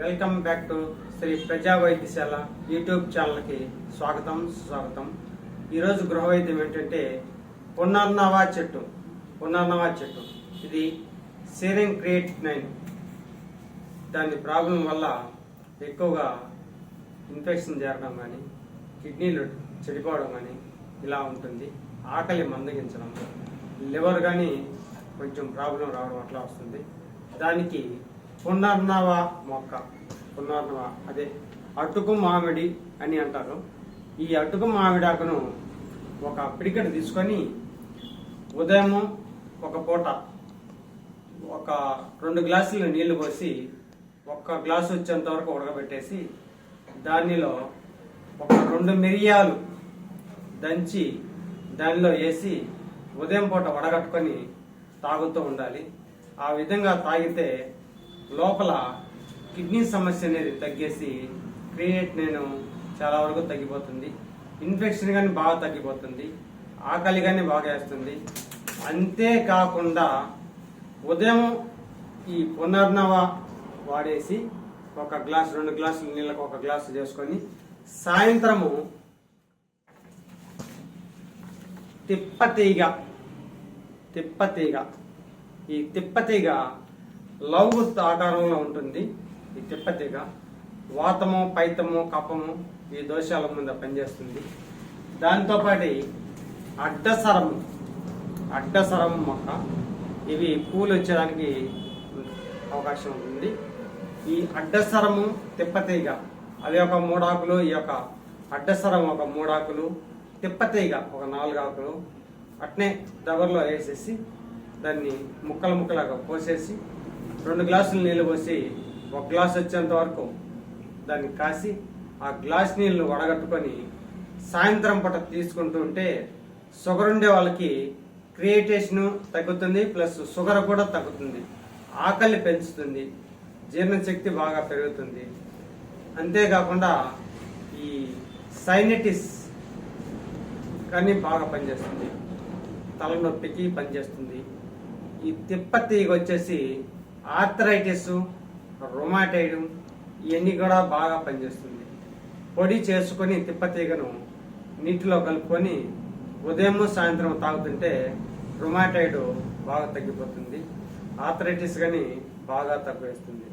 Welcome back to Shri ప్రజా వైద్యశాల YouTube ఛానల్కి స్వాగతం సుస్వాగతం. ఈరోజు గృహ వైద్యం ఏంటంటే పునర్నవ చెట్టు. ఇది సీరం క్రియేటినైన్. దాని ప్రాబ్లం వల్ల ఎక్కువగా ఇన్ఫెక్షన్ జరగడం కానీ, కిడ్నీలు చెడిపోవడం కానీ ఇలా ఉంటుంది. ఆకలి మందగించడం, లివర్ కానీ కొంచెం ప్రాబ్లం రావడం అట్లా వస్తుంది. దానికి పునర్నవ మొక్క, అదే అటుకు మామిడి అని అంటారు. ఈ అటుకు మామిడి ఆకును ఒక పిడికెడు తీసుకొని ఉదయం ఒక పూట ఒక 2 గ్లాసులు నీళ్లు పోసి 1 గ్లాసు వచ్చేంత వరకు ఉడకబెట్టేసి దానిలో ఒక 2 మిరియాలు దంచి దానిలో వేసి ఉదయం పూట వడగట్టుకొని తాగుతూ ఉండాలి. ఆ విధంగా తాగితే లోపల కిడ్నీ సమస్య అనేది తగ్గేసి క్రియేటినైన్ చాలా వరకు తగ్గిపోతుంది. ఇన్ఫెక్షన్ కానీ బాగా తగ్గిపోతుంది. ఆకలి కానీ బాగా వేస్తుంది. అంతేకాకుండా ఉదయం ఈ పునర్నవ వాడేసి 1 గ్లాసు 2 గ్లాసుల నీళ్ళకు 1 గ్లాసు చేసుకొని సాయంత్రము తిప్పతీగ ఈ తిప్పతీగ లవ్ ఆకారంలో ఉంటుంది. ఈ తిప్పతీగ వాతము, పైతము, కఫము ఈ దోషాల మీద పనిచేస్తుంది. దాంతోపాటు అడ్డసరం మొక్క, ఇవి పూలు వచ్చేదానికి అవకాశం ఉంటుంది. ఈ అడ్డసరము, తిప్పతీగ అవి ఒక 3 ఆకులు, ఈ యొక్క అడ్డసరం ఒక 3 ఆకులు, తిప్పతీగ ఒక 4 ఆకులు అట్నే దబర్లో వేసేసి దాన్ని ముక్కలుగా పోసేసి 2 గ్లాసులు నీళ్ళు పోసి 1 గ్లాసు వచ్చేంత వరకు దాన్ని కాసి ఆ గ్లాస్ నీళ్లు వడగట్టుకొని సాయంత్రం పూట తీసుకుంటూ ఉంటే షుగర్ ఉండే వాళ్ళకి క్రియేటేషన్ తగ్గుతుంది, ప్లస్ షుగర్ కూడా తగ్గుతుంది. ఆకలి పెంచుతుంది, జీర్ణశక్తి బాగా పెరుగుతుంది. అంతేకాకుండా ఈ సైనటిస్ కానీ బాగా పనిచేస్తుంది, తలనొప్పికి పనిచేస్తుంది. ఈ తిప్పతీగ వచ్చేసి ఆర్థరైటిస్, రొమాటైడ్ ఇవన్నీ కూడా బాగా పనిచేస్తుంది. పొడి చేసుకొని తిప్పతీగను నీటిలో కలుపుకొని ఉదయం సాయంత్రం తాగుతుంటే రొమాటైడ్ బాగా తగ్గిపోతుంది. ఆర్థరైటిస్ కానీ బాగా తగ్గిస్తుంది.